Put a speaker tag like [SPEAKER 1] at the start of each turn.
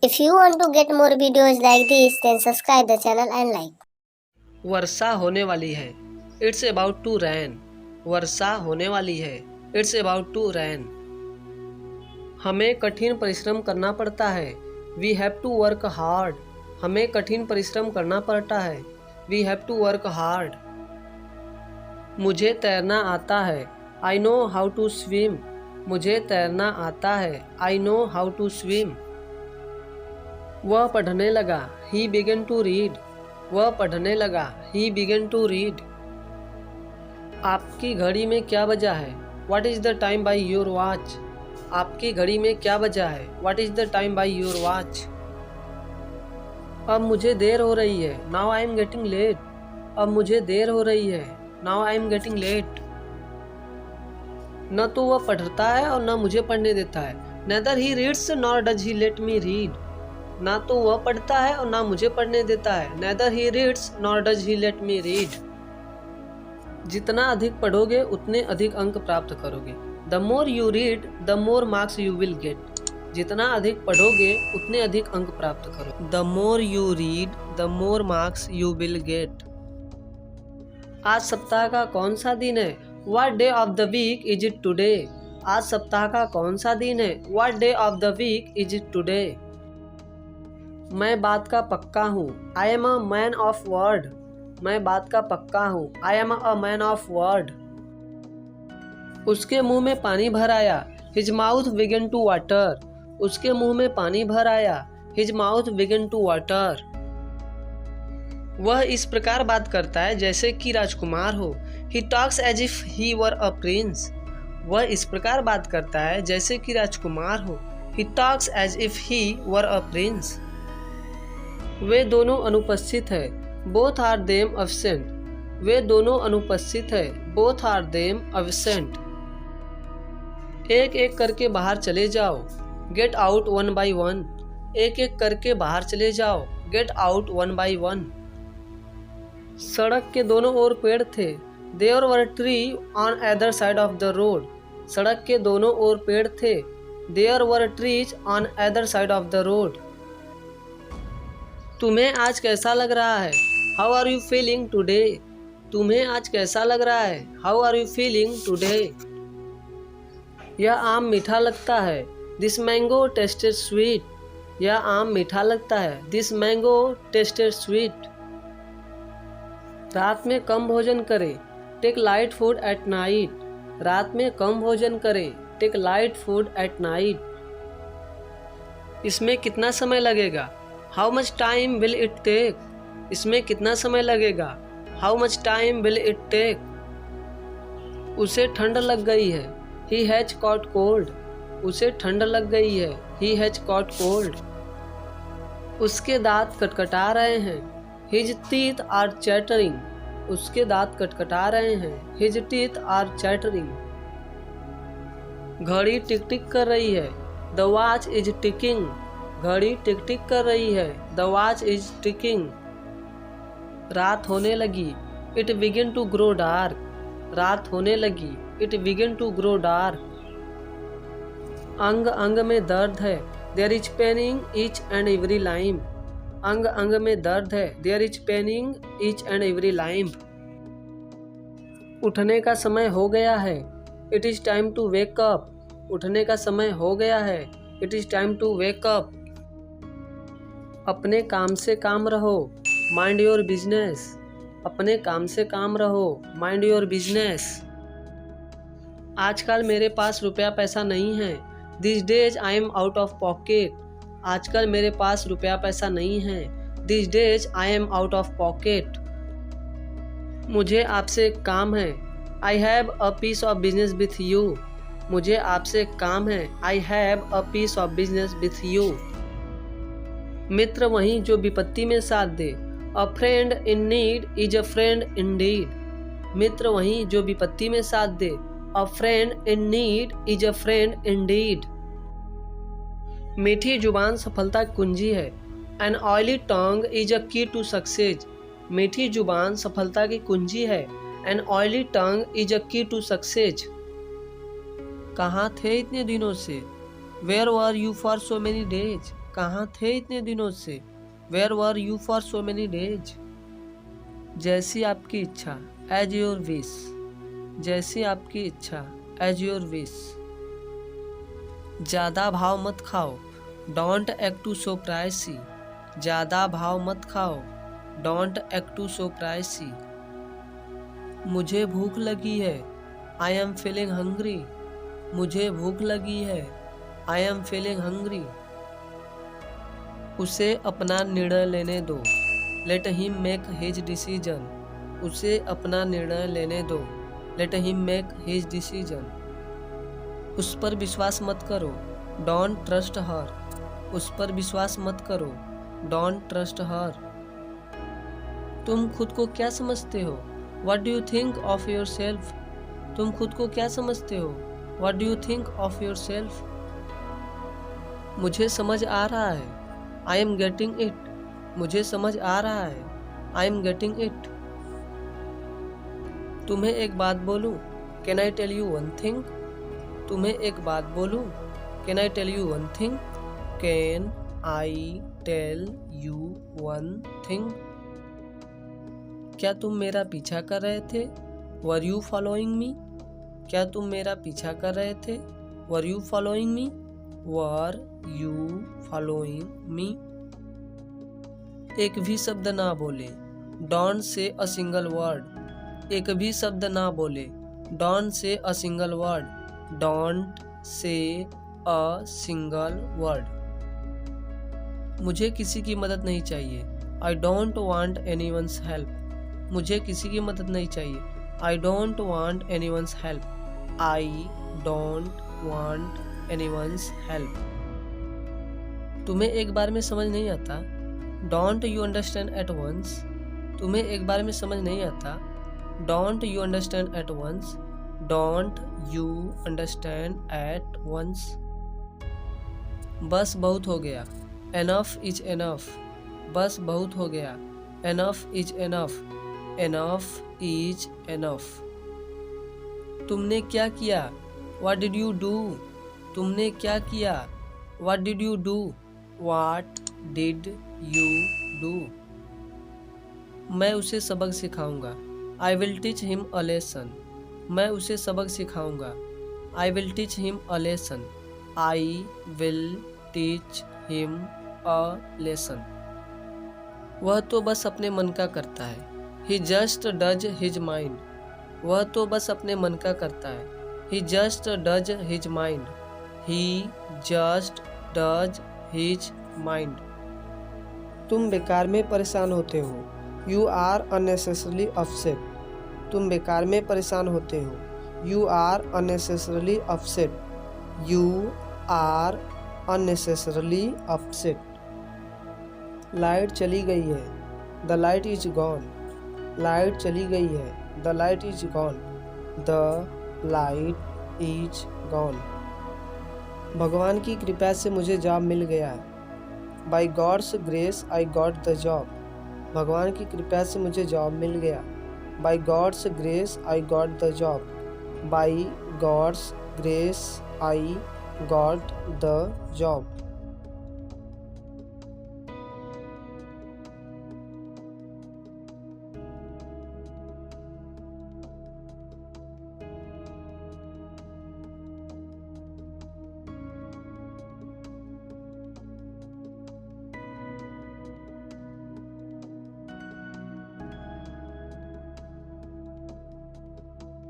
[SPEAKER 1] If you want to get more videos like this, then subscribe the channel and like.
[SPEAKER 2] वर्षा होने वाली है, it's about to रैन। वर्षा होने वाली है, इट्स अबाउट टू रैन। हमें कठिन परिश्रम करना पड़ता है, we have to work hard. हमें कठिन परिश्रम करना पड़ता है, we have to work hard. मुझे तैरना आता है, I know how to swim. मुझे तैरना आता है, I know how to swim. वह पढ़ने लगा, ही बिगन टू रीड। वह पढ़ने लगा, ही बिगन टू रीड। आपकी घड़ी में क्या बजा है, what is the time by your watch. आपकी घड़ी में क्या बजा है, what is the time by your watch. अब मुझे देर हो रही है, now I am getting late. अब मुझे देर हो रही है, now I am getting late. न तो वह पढ़ता है और न मुझे पढ़ने देता है, neither he reads nor does he let me read. ना तो वह पढ़ता है और ना मुझे पढ़ने देता है, neither he reads nor does he let me read. जितना अधिक पढ़ोगे उतने अधिक अंक प्राप्त करोगे। The more you read the more marks you will get. जितना अधिक पढ़ोगे उतने अधिक अंक प्राप्त करो। The more you read the more marks you will get. आज सप्ताह का कौन सा दिन है, what day of the week is it today. आज सप्ताह का कौन सा दिन है, what day of the week is it today. मैं बात का पक्का हूँ, I am a man of word. मैं बात का पक्का हूँ, I am a man of word. उसके मुंह में पानी भर आया, his mouth began to water. उसके मुंह में पानी भर आया, his mouth began to water. वह इस प्रकार बात करता है जैसे कि राजकुमार हो, he talks as if he were a prince. वह इस प्रकार बात करता है जैसे कि राजकुमार हो, he talks as if he were a prince. वे दोनों अनुपस्थित है, बोथ आर देम एब्सेंट। वे दोनों अनुपस्थित है, बोथ आर देम एब्सेंट। एक एक करके बाहर चले जाओ, get out one by one. एक एक करके बाहर चले जाओ, get out one by one. सड़क के दोनों ओर पेड़ थे, there were tree on other side of the road. सड़क के दोनों ओर पेड़ थे, there were trees on other side of the road. तुम्हें आज कैसा लग रहा है, how are you feeling today. तुम्हें आज कैसा लग रहा है, how are you feeling today. यह आम मीठा लगता है, दिस मैंगो टेस्टेड स्वीट। यह आम मीठा लगता है, दिस मैंगो टेस्टेड स्वीट। रात में कम भोजन करें, take light food at night. रात में कम भोजन करें, take light food at night. इसमें कितना समय लगेगा, how much time will it take. इसमें कितना समय लगेगा, how much time will it take. उसे ठंड लग गई है, ही हैज कॉट कोल्ड। उसे ठंड लग गई है, ही हैज कॉट कोल्ड। उसके दांत कटकटा रहे हैं, हिज टीथ आर चैटरिंग। उसके दांत कटकटा रहे हैं, हिज टीथ आर चैटरिंग। घड़ी टिक टिक कर रही है, द वॉच इज टिकिंग। घड़ी टिक टिक कर रही है, द वॉच इज टिकिंग। रात होने लगी, it begin to grow dark. रात होने लगी, it begin to grow dark. अंग अंग में दर्द है, there is paining each and every limb. अंग अंग में दर्द है, there is paining each and every limb. उठने का समय हो गया है, it is time to wake up. उठने का समय हो गया है, it is time to wake up. अपने काम से काम रहो, माइंड योर बिजनेस। अपने काम से काम रहो, माइंड योर बिजनेस। आजकल मेरे पास रुपया पैसा नहीं है, this days I am out of pocket. आजकल मेरे पास रुपया पैसा नहीं है, this days I am out of pocket. मुझे आपसे एक काम है, I have a piece of business with you. मुझे आपसे एक काम है, I have a piece of business with you. मित्र वही जो विपत्ति में साथ दे, a friend in need is a friend indeed. मित्र वही जो विपत्ति में साथ दे, a friend in need is a friend indeed. मीठी जुबान सफलता की कुंजी है, an oily tongue is a key to success. मीठी जुबान सफलता की कुंजी है, an oily tongue is a key to success. कहाँ थे इतने दिनों से, where were you for so many days. कहाँ थे इतने दिनों से? Where were you for so many days? जैसी आपकी इच्छा, एज योर विश। जैसी आपकी इच्छा, एज योर विश। ज़्यादा भाव मत खाओ, don't act too so pricey. ज़्यादा भाव मत खाओ, don't act too so pricey. मुझे भूख लगी है, आई एम फीलिंग हंग्री। मुझे भूख लगी है, आई एम फीलिंग हंग्री। उसे अपना निर्णय लेने दो, let him make his decision. उसे अपना निर्णय लेने दो, let him make his decision. उस पर विश्वास मत करो, डोंट ट्रस्ट हर। उस पर विश्वास मत करो, डोंट ट्रस्ट हर। तुम खुद को क्या समझते हो? What do you think of your self? तुम खुद को क्या समझते हो? What do you think of your self? मुझे समझ आ रहा है, आई एम गेटिंग इट। मुझे समझ आ रहा है, आई एम गेटिंग इट। तुम्हें एक बात बोलूं, can I tell you one thing? तुम्हें एक बात बोलूं, can I tell you one thing? Can I tell you one thing? क्या तुम मेरा पीछा कर रहे थे? Were you following me? क्या तुम मेरा पीछा कर रहे थे? Were you following me? Were you following me? एक भी शब्द ना बोले, don't say a single word. एक भी शब्द ना बोले, don't say a single word. Don't say a single word. मुझे किसी की मदद नहीं चाहिए, I don't want anyone's help. मुझे किसी की मदद नहीं चाहिए, I don't want anyone's help. I don't want anyone's help. तुम्हें एक बार में समझ नहीं आता, don't you understand at once. तुम्हें एक बार में समझ नहीं आता, don't you understand at once. Don't you understand at once. बस बहुत हो गया, एनफ इज एनफ। बस बहुत हो गया, enough is enough. Enough is enough. तुमने क्या किया? What did you do? तुमने क्या किया? What did you do? What did you do? मैं उसे सबक सिखाऊंगा, I will teach him a lesson. मैं उसे सबक सिखाऊंगा, I will teach him a lesson. I will teach him a lesson. वह तो बस अपने मन का करता है, he just does his mind. वह तो बस अपने मन का करता है, he just does his mind. He just does his mind. तुम बेकार में परेशान होते हो, यू आर अननेसेसरली अपसेट। तुम बेकार में परेशान होते हो, you are unnecessarily upset. You are unnecessarily upset. Light चली गई है, the light is gone. Light चली गई है, the light is gone. The light is gone. भगवान की कृपा से मुझे जॉब मिल गया है, by God's grace I got the job. भगवान की कृपा से मुझे जॉब मिल गया, by God's grace I got the job. By God's grace I got the job.